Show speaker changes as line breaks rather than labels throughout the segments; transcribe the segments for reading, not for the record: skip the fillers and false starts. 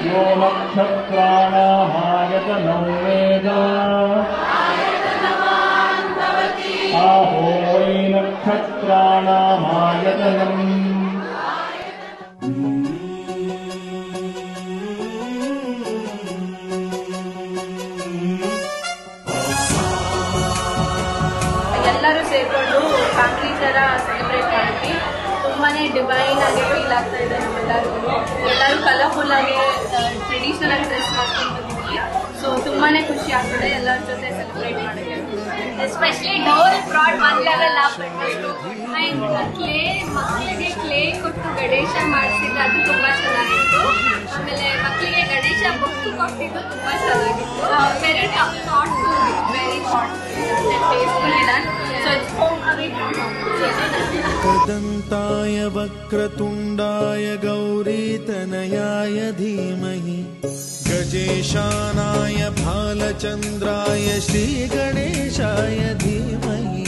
यो नक्षत्राणामायतनो वेद आहो वै नक्षत्राणामायतनम्
ಎಲ್ಲರೂ ಸೇರ್ಕೊಂಡು ಫ್ಯಾಮಿಲಿ ತರ ಸೆಲೆಬ್ರೇಟ್ ಮಾಡ್ತೀವಿ. ತುಂಬಾನೇ ಡಿವೈನ್ ಆಗಿ ಫೀಲ್ ಆಗ್ತಾ ಇದೆ ನಮ್ಮೆಲ್ಲರಿಗೂ. ಎಲ್ಲರೂ ಕಲರ್ಫುಲ್ ಆಗಿ ಟ್ರೆಡಿಷನಲ್ ಆಗಿ ಡ್ರೆಸ್ ಮಾಡ್ಕೊಂಡು ಬಂದಿದ್ವಿ. ಸೊ ತುಂಬಾನೇ ಖುಷಿ ಆಗ್ತದೆ ಎಲ್ಲರ ಜೊತೆ ಸೆಲೆಬ್ರೇಟ್ ಮಾಡೋಕ್ಕೆ.
ಎಸ್ಪೆಷಲಿ ಡೋಲ್ ಬ್ರಾಡ್ ಒನ್ ಲೆವೆಲ್ ಅಪ್ ಅಂಡ್ ಕ್ಲೇ ಮಕ್ಕಳಿಗೆ ಕ್ಲೇ ಕೊಟ್ಟು ಗಣೇಶ ಮಾಡಿಸಿದ್ದು ಅದು ತುಂಬಾ ಚೆನ್ನಾಗಿತ್ತು. ಆಮೇಲೆ ಮಕ್ಕಳಿಗೆ ಗಣೇಶ ಬುಕ್ ಕೊಟ್ಟಿದ್ದು ತುಂಬಾ ಚೆನ್ನಾಗಿತ್ತು. Very thoughtful, very thoughtful and tasteful done. So it's home away from home.
कदन्ताय वक्रतुण्डाय गौरीतनयाय धीमहि गजेशानाय भालचन्द्राय श्रीगणेशाय धीमहि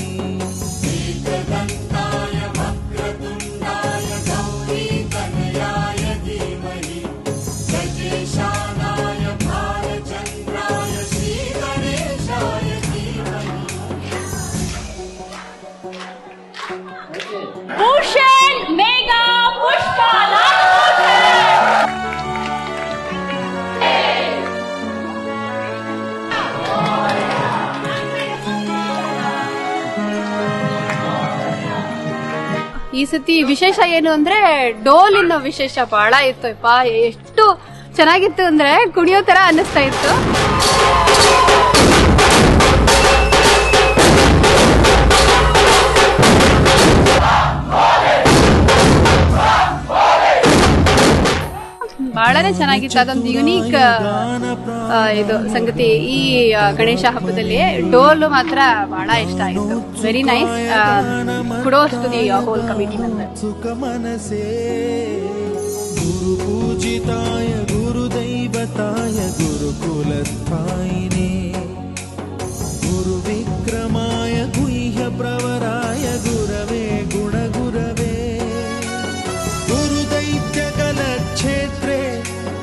कदन्ताय वक्रतुण्डाय गौरीतनयाय धीमहि गजेशानाय भालचन्द्राय श्रीगणेशाय धीमहि
भूषण मेगा पुष्पाला
ಈ ಸತಿ ವಿಶೇಷ ಏನು ಅಂದ್ರೆ ಡೋಲಿನ ವಿಶೇಷ ಬಹಳ ಇತ್ತು. ಎಷ್ಟು ಚೆನ್ನಾಗಿತ್ತು ಅಂದ್ರೆ ಕುಣಿಯೋ ತರ ಅನ್ನಿಸ್ತಾ ಇತ್ತು. ಬಹಳನೇ ಚೆನ್ನಾಗಿತ್ತು. ಅದೊಂದು ಯುನೀಕ್ ಇದು ಸಂಗತಿ. ಈ ಗಣೇಶ ಹಬ್ಬದಲ್ಲಿ ಡೋಲು ಮಾತ್ರ ಬಹಳ ಇಷ್ಟ ಆಯಿತು. Very nice. Kudos to the whole committee member.
गुरु पूजिताय गुरुदैवताय गुरुकुलस्थायिने गुरु विक्रमाय गुह्य प्रवराय गुरवे गुणगुरवे गुरुदैत्यकलक्षेत्रे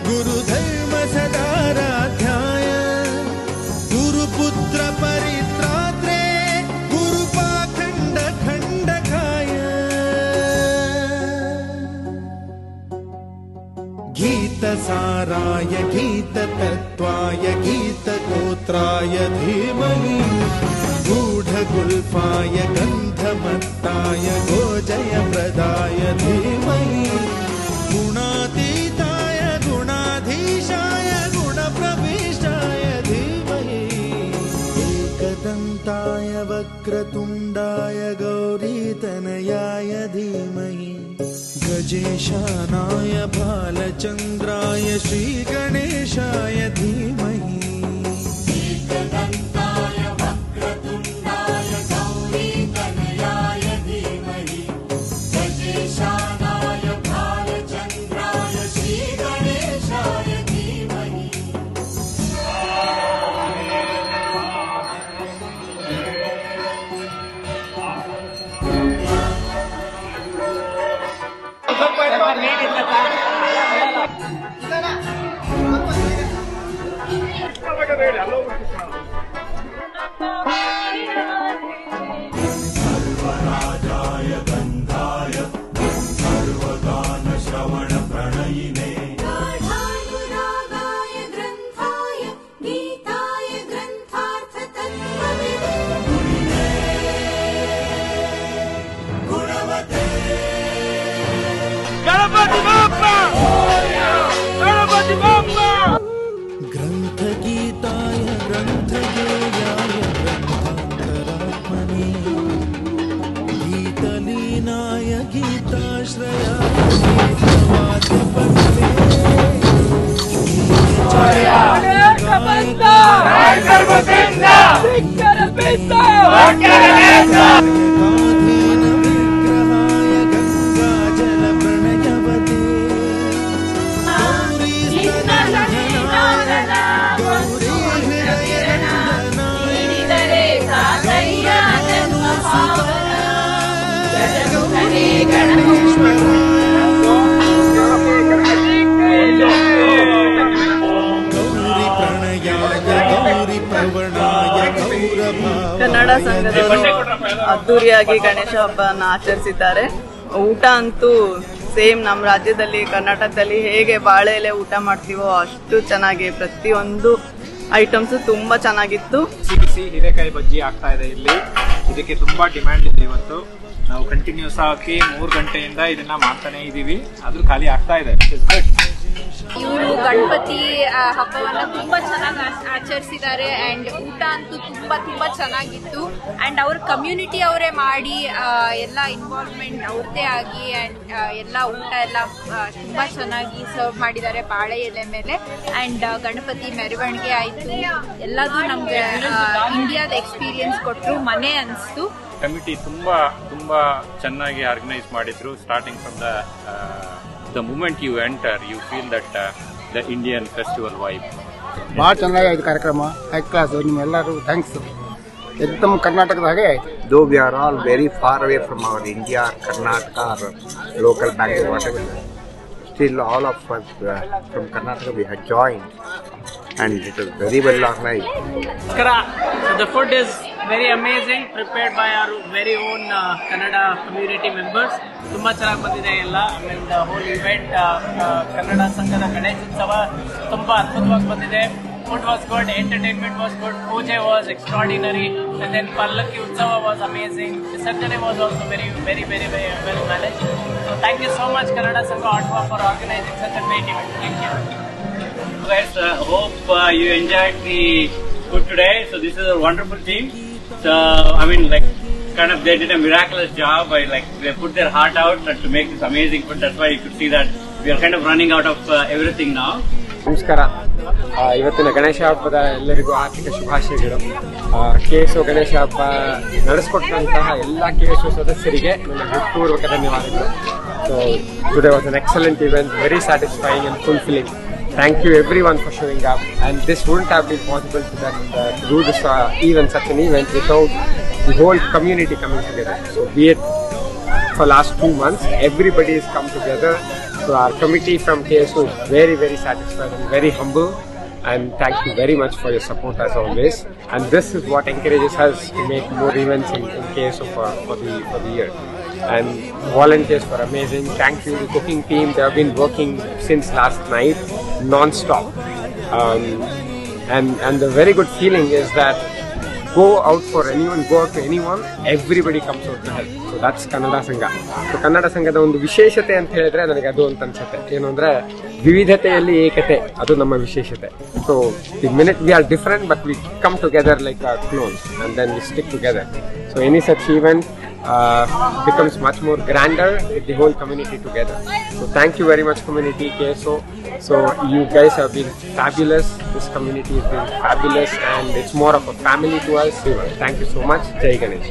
गुरुधर्म सदाराध्याय गुरुपुत्र परित्रात्रे गुरुपाखण्ड खण्डकाय गीतसाराय गीततत्त्वाय गीतगोत्राय धीमहि गूढगुल्फाय गन्धमत्ताय गोजयप्रदाय धीमहि गुणातीताय गुणाधीशाय गुणप्रविष्टाय धीमहि एकदन्ताय वक्रतुण्डाय गौरीतनयाय धीमहि गजेशानाय भालचन्द्राय श्रीगणेशाय धीमहि
एकदन्ताय वक्रतुण्डाय गौरीतनयाय धीमहि गजेशानाय भालचन्द्राय श्रीगणेशाय धीमहि सर्वराजाय गन्धाय सर्वगान श्रवण प्रणयिने
गाढानुरागाय ग्रन्थाय गीताय ग्रन्थार्थ तत्त्वविदे
गुणवते
गणपति बाप्पा गणपति बाप्पा
ग्रन्थगीताय ग्रन्थगेयाय ग्रन्थान्तरात्मने गीतलीनाय गीताश्रयाय गीतवाद्यपट्टे विग्रहाय गङ्गाजलप्रणयवते
ಕನ್ನಡ ಸಂಘದವರು ಅದ್ದೂರಿಯಾಗಿ ಗಣೇಶ ಹಬ್ಬನ ಆಚರಿಸಿದ್ದಾರೆ. ಊಟ ಅಂತೂ ಸೇಮ್ ನಮ್ಮ ರಾಜ್ಯದಲ್ಲಿ ಕರ್ನಾಟಕದಲ್ಲಿ ಹೇಗೆ ಬಾಳೆ ಎಲೆ ಊಟ ಮಾಡ್ತೀವೋ ಅಷ್ಟು ಚೆನ್ನಾಗಿ ಪ್ರತಿಯೊಂದು ಐಟಮ್ಸ್ ತುಂಬಾ ಚೆನ್ನಾಗಿತ್ತು.
ಬಿಸಿ ಹೀರೆಕಾಯಿ ಬಜ್ಜಿ ಆಗ್ತಾ ಇದೆ ಇಲ್ಲಿ. ಇದಕ್ಕೆ ತುಂಬಾ ಡಿಮ್ಯಾಂಡ್ ಇದೆ. ಇವತ್ತು ನಾವು ಕಂಟಿನ್ಯೂಸ್ ಆಗಿ 3 ಗಂಟೆಯಿಂದ ಇದನ್ನ ಮಾಡ್ತಾನೆ ಇದೀವಿ. ಆದ್ರೂ ಖಾಲಿ ಆಗ್ತಾ ಇದೆ.
ಇವರು ಗಣಪತಿ ಹಬ್ಬವನ್ನ ತುಂಬಾ ಚೆನ್ನಾಗಿ ಆಚರಿಸಿದ್ದಾರೆ ಅಂಡ್ ಊಟ ಅಂತೂ ತುಂಬಾ ಚೆನ್ನಾಗಿತ್ತು. ಅಂಡ್ ಅವ್ರ ಕಮ್ಯುನಿಟಿ ಅವರೇ ಮಾಡಿ ಎಲ್ಲ ಇನ್ವಾಲ್ವ್ಮೆಂಟ್ ಅವ್ರದ್ದೇ ಆಗಿ ಅಂಡ್ ಎಲ್ಲ ಊಟ ಎಲ್ಲ ತುಂಬಾ ಚೆನ್ನಾಗಿ ಸರ್ವ್ ಮಾಡಿದ್ದಾರೆ ಬಾಳೆ ಎಲೆ ಮೇಲೆ. ಅಂಡ್ ಗಣಪತಿ ಮೆರವಣಿಗೆ ಆಯ್ತು, ಎಲ್ಲದೂ ನಮ್ಗೆ ಇಂಡಿಯಾದ ಎಕ್ಸ್ಪೀರಿಯನ್ಸ್ ಕೊಟ್ಟರು, ಮನೆ ಅನಿಸ್ತು.
ಕಮಿಟಿ ತುಂಬಾ ಚೆನ್ನಾಗಿ ಆರ್ಗನೈಸ್ ಮಾಡಿದ್ರು. Starting from the moment you enter, you feel that the Indian festival vibe.
ಭಾಳ ಚೆನ್ನಾಗಾಯ್ತು ಕಾರ್ಯಕ್ರಮ, ಹೈ ಕ್ಲಾಸ್. ನಿಮ್ಮೆಲ್ಲರೂ ಥ್ಯಾಂಕ್ಸ್. एकदम कर्नाटक हागे आयतु.
Though we are all very far away from our India, Karnataka or local Bangalore, whatever, still all of us from Karnataka we had joined and it was very well organized.
So the food is very amazing, prepared by our very own Kannada community members. ತುಂಬಾ ಚೆನ್ನಾಗಿ ಬಂದಿದೆ ಎಲ್ಲ. ಆಮೇಲೆ the whole event Kannada ಸಂಘದ ಗಣೇಶೋತ್ಸವ ತುಂಬಾ ಅದ್ಭುತವಾಗಿ ಬಂದಿದೆ. Food was good, entertainment was good, Puja was extraordinary, and then Pallaki Utsava was amazing. Visarjane was also very well managed. So thank you so much Kannada Sangha Ottawa for organizing such a great event. Thank you.
Guys, hope you enjoyed the food today. So this is a wonderful team. So I mean, like, kind of they did a miraculous job. They put their heart out to make this amazing food. That's why you could see that we are kind of running out of everything now.
ನಮಸ್ಕಾರ. ಇವತ್ತಿನ ಗಣೇಶ ಹಬ್ಬದ ಎಲ್ಲರಿಗೂ ಆರ್ಥಿಕ ಶುಭಾಶಯಗಳು. KSO Ganesha ಹಬ್ಬ ನಡೆಸಿಕೊಟ್ಟಂತಹ ಎಲ್ಲ KSO ಸದಸ್ಯರಿಗೆ ನನ್ನ ಹೃತ್ಪೂರ್ವಕ ಧನ್ಯವಾದಗಳು. So today was an excellent event, very satisfying and fulfilling. Thank you everyone for showing up, and this wouldn't have been possible to do this even such an event without the whole community coming together. So be it for last 2 months, everybody has come together. So our committee from KSO is very satisfied and very humble, and thank you very much for your support as always. And this is what encourages us to make more events in KSO for the year. And volunteers were amazing. Thank you to the cooking team. They have been working since last night non-stop. And the very good feeling is that go out for anyone, go out to anyone, everybody comes out to help. So that's Kannada Sangha. So Kannada Sanghada ಒಂದು ವಿಶೇಷತೆ ಅಂತ ಹೇಳಿದ್ರೆ ನನಗೆ ಅದು ಅಂತ ಅನ್ಸುತ್ತೆ. ಏನು ಅಂದ್ರೆ ವಿವಿಧತೆಯಲ್ಲಿ ಏಕತೆ, ಅದು ನಮ್ಮ ವಿಶೇಷತೆ. So the minute we are different but we come together like our clones and then we stick together. So any such event becomes much more grander with the whole community together. So thank you very much community KSO. So you guys have been fabulous. This community has been fabulous and it's more of a family to us. Thank you so much. Jai Ganesh.